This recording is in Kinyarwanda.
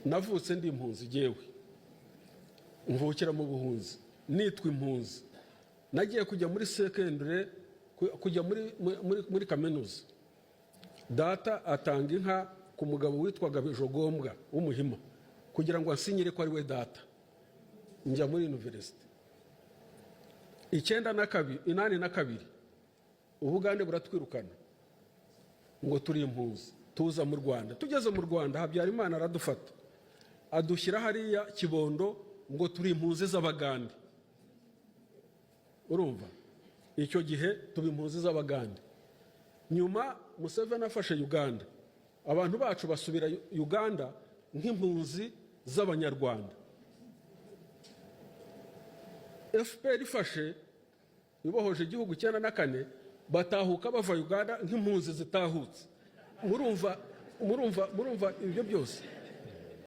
navutse ndi impunzi jewe, mvukira mu buhunzi, nitwa impunzi. Nagiye kujya muri secondary, kujya muri kaminuza. Data atanga inka ku mugabo witwaga Bijogombwa w'Umuhima kugira ngo ansinyire ko ari we data. Njya muri university. 82 Ubugande buratwirukana ngo turi impunzi, tuza mu Rwanda. Tugeze mu Rwanda, Habyarimana aradufata adushyira hariya Kibondo ngo turi impunzi z'Abagande. Urumva, icyo gihe tuba impunzi z'Abagande. Nyuma Museveni afashe Uganda, abantu bacu basubira Uganda nk'impunzi z'Abanyarwanda. FPR ifashe ibohoje igihugu 94 batahuka bava Uganda nk'impunzi zitahutse. Murumva ibyo byose.